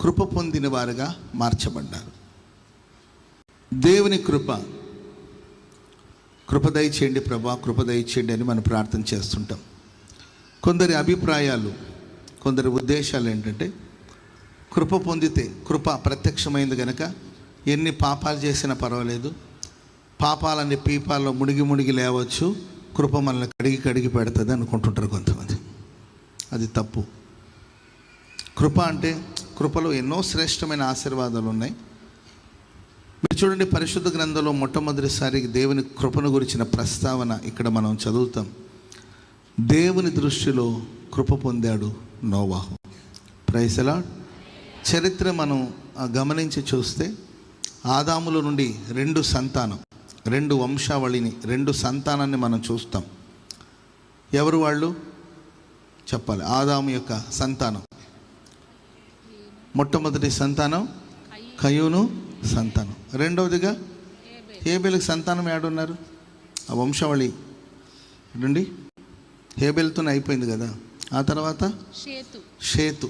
కృప పొందిన వారుగా మార్చబడ్డారు. దేవుని కృప దయచేయండి ప్రభా, కృప దయచేయండి అని మనం ప్రార్థన చేస్తుంటాం. కొందరి అభిప్రాయాలు, కొందరి ఉద్దేశాలు ఏంటంటే, కృప పొందితే కృప ప్రత్యక్షమైంది కనుక ఎన్ని పాపాలు చేసినా పర్వాలేదు, పాపాలన్నీ పీపాల్లో మునిగి లేవచ్చు, కృప మనల్ని కడిగి పెడుతుంది అనుకుంటుంటారు కొంతమంది. అది తప్పు. కృప అంటే, కృపలో ఎన్నో శ్రేష్టమైన ఆశీర్వాదాలు ఉన్నాయి. మీరు చూడండి, పరిశుద్ధ గ్రంథంలో మొట్టమొదటిసారి దేవుని కృపను గురించిన ప్రస్తావన ఇక్కడ మనం చదువుతాం. దేవుని దృష్టిలో కృప పొందాడు నోవాహు. Praise the Lord. చరిత్ర మనం గమనించి చూస్తే ఆదాములో నుండి 2 సంతానం, 2 వంశావళిని, 2 సంతానాన్ని మనం చూస్తాం. ఎవరు వాళ్ళు చెప్పాలి? ఆదాము యొక్క సంతానం, మొట్టమొదటి సంతానం కయ్యూను సంతానం. రెండవదిగా హేబెలుకి సంతానం ఏడున్నారు? ఆ వంశావళి నుండి హేబెల్తోనే అయిపోయింది కదా. ఆ తర్వాత షేతు.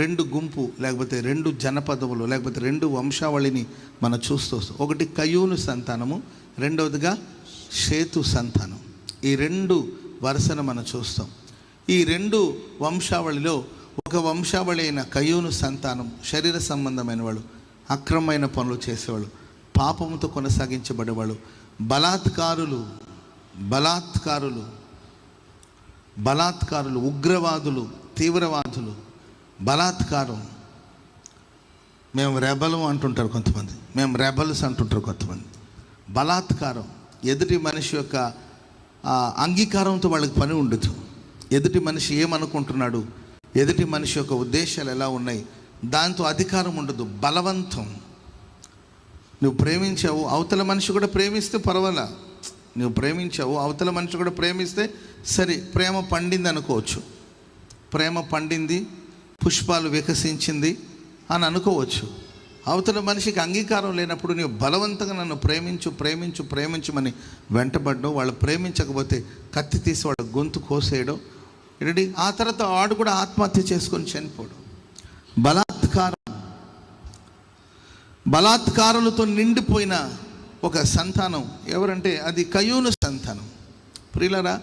రెండు గుంపు, లేకపోతే 2 జనపదములు, లేకపోతే 2 వంశావళిని మనం చూస్తూ వస్తాం. ఒకటి కయ్యూను సంతానము, రెండవదిగా షేతు సంతానం. ఈ 2 వరుసను మనం చూస్తాం. ఈ 2 వంశావళిలో ఒక వంశావళి అయిన కయ్యూను సంతానం శరీర సంబంధమైన వాళ్ళు, అక్రమమైన పనులు చేసేవాళ్ళు, పాపముతో కొనసాగించబడేవాళ్ళు, బలాత్కారులు, ఉగ్రవాదులు, తీవ్రవాదులు, బలాత్కారం. మేము రెబలు అంటుంటారు కొంతమంది, మేము రెబల్స్ అంటుంటారు కొంతమంది. బలాత్కారం, ఎదుటి మనిషి యొక్క అంగీకారంతో వాళ్ళకి పని ఉండదు. ఎదుటి మనిషి ఏమనుకుంటున్నాడు, ఎదుటి మనిషి యొక్క ఉద్దేశాలు ఎలా ఉన్నాయి, దాంతో అధికారం ఉండదు. బలవంతం. నువ్వు ప్రేమించావు, అవతల మనిషి కూడా ప్రేమిస్తే పర్వాలా. నువ్వు ప్రేమించావు, అవతల మనిషి కూడా ప్రేమిస్తే సరే, ప్రేమ పండింది అనుకోవచ్చు. ప్రేమ పండింది, పుష్పాలు వికసించింది అని అనుకోవచ్చు. అవతల మనిషికి అంగీకారం లేనప్పుడు నీవు బలవంతంగా నన్ను ప్రేమించమని వెంటబడ్డం, వాళ్ళు ప్రేమించకపోతే కత్తి తీసి వాళ్ళ గొంతు కోసేయడం, ఏంటి, ఆ తర్వాత వాడు కూడా ఆత్మహత్య చేసుకొని చనిపోవడం. బలాత్కారులతో నిండిపోయిన ఒక సంతానం ఎవరంటే అది కయ్యూను సంతానం. ప్రియులారా,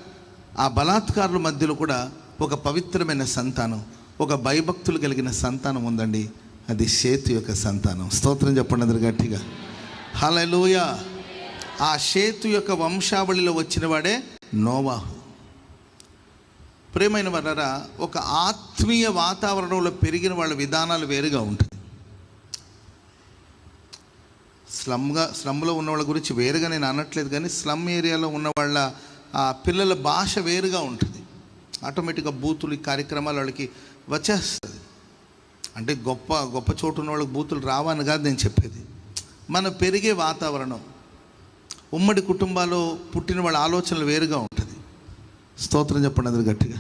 ఆ బలాత్కారుల మధ్యలో కూడా ఒక పవిత్రమైన సంతానం, ఒక భయభక్తులు కలిగిన సంతానం ఉందండి. అది షేతు యొక్క సంతానం. స్తోత్రం చెప్పండి అందరు గట్టిగా. హల్లెలూయా. ఆ షేతు యొక్క వంశావళిలో వచ్చిన వాడే నోవాహు. ప్రియమైన వారరా, ఒక ఆత్మీయ వాతావరణంలో పెరిగిన వాళ్ళ విధానాలు వేరుగా ఉంటుంది. స్లమ్లో ఉన్న వాళ్ళ గురించి వేరుగా నేను అనట్లేదు, కానీ స్లమ్ ఏరియాలో ఉన్న వాళ్ళ పిల్లల భాష వేరుగా ఉంటుంది. ఆటోమేటిక్గా బూతులు, ఈ కార్యక్రమాలు వాళ్ళకి వచ్చేస్తుంది. అంటే గొప్ప చోటు ఉన్న వాళ్ళకి బూతులు రావని కాదు నేను చెప్పేది. మన పెరిగే వాతావరణం, ఉమ్మడి కుటుంబాల్లో పుట్టిన వాళ్ళ ఆలోచనలు వేరుగా ఉంటుంది. స్తోత్రం చెప్పండి అందరు గట్టిగా.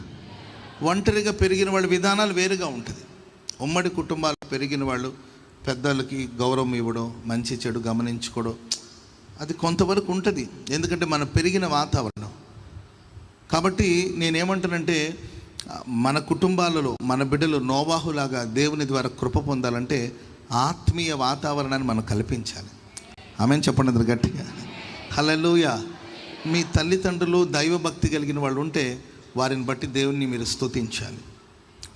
ఒంటరిగా పెరిగిన వాళ్ళ విధానాలు వేరుగా ఉంటుంది. ఉమ్మడి కుటుంబాలు పెరిగిన వాళ్ళు పెద్దలకి గౌరవం ఇవ్వడం, మంచి చెడు గమనించుకోవడం, అది కొంతవరకు ఉంటుంది, ఎందుకంటే మనం పెరిగిన వాతావరణం. కాబట్టి నేనేమంటానంటే, మన కుటుంబాలలో మన బిడ్డలు నోవాహులాగా దేవుని ద్వారా కృప పొందాలంటే ఆత్మీయ వాతావరణాన్ని మనం కల్పించాలి. ఆమేన్ చెప్పండి అందరు గట్టిగా. హల్లెలూయా. మీ తల్లిదండ్రులు దైవభక్తి కలిగిన వాళ్ళు ఉంటే వారిని బట్టి దేవుణ్ణి మీరు స్తుతించాలి.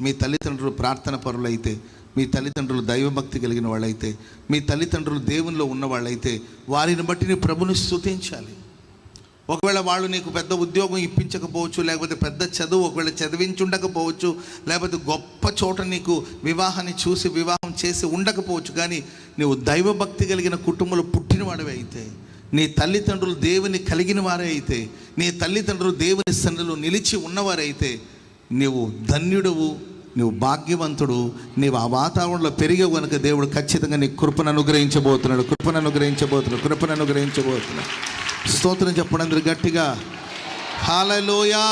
మీ తల్లిదండ్రులు ప్రార్థన పరులైతే, మీ తల్లిదండ్రులు దైవభక్తి కలిగిన వాళ్ళైతే, మీ తల్లిదండ్రులు దేవునిలో ఉన్న వాళ్ళైతే వారిని బట్టి నీ ప్రభుని స్తుతించాలి. ఒకవేళ వాళ్ళు నీకు పెద్ద ఉద్యోగం ఇప్పించకపోవచ్చు, లేకపోతే పెద్ద చదువు ఒకవేళ చదివించుండకపోవచ్చు, లేకపోతే గొప్ప చోట నీకు వివాహాన్ని చూసి వివాహం చేసి ఉండకపోవచ్చు, కానీ నువ్వు దైవభక్తి కలిగిన కుటుంబంలో పుట్టినవాడివి అయితే, నీ తల్లిదండ్రులు దేవుని కలిగిన వారే అయితే, నీ తల్లిదండ్రులు దేవుని సన్నిధిలో నిలిచి ఉన్నవారైతే నీవు ధన్యుడవు, నువ్వు భాగ్యవంతుడు. నీవు ఆ వాతావరణంలో పెరిగే కనుక దేవుడు ఖచ్చితంగా నీ కృపను అనుగ్రహించబోతున్నాడు. స్తోత్రం చెప్పండి అందరు గట్టిగా. హల్లెలూయా.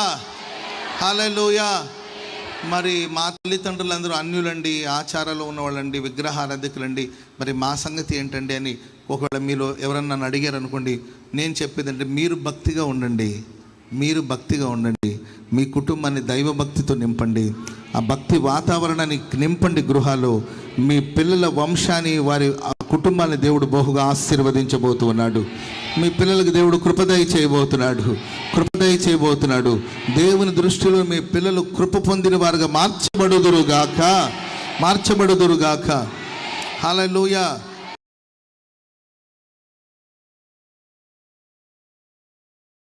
మరి మా తల్లిదండ్రులందరూ అన్యులండి, ఆచారాలు ఉన్నవాళ్ళండి, విగ్రహారాధికులండి, మరి మా సంగతి ఏంటండి అని ఒకవేళ మీరు ఎవరన్నా నన్ను అడిగారు అనుకోండి, నేను చెప్పేదంటే మీరు భక్తిగా ఉండండి. మీ కుటుంబాన్ని దైవభక్తితో నింపండి. ఆ భక్తి వాతావరణాన్ని నింపండి గృహాల్లో. మీ పిల్లల వంశాన్ని, వారి కుటుంబాన్ని దేవుడు బహుగా ఆశీర్వదించబోతున్నాడు. మీ పిల్లలకు దేవుడు కృపదయ చేయబోతున్నాడు. దేవుని దృష్టిలో మీ పిల్లలు కృప పొందిన వారుగా మార్చబడుదురుగాక. హల్లెలూయా.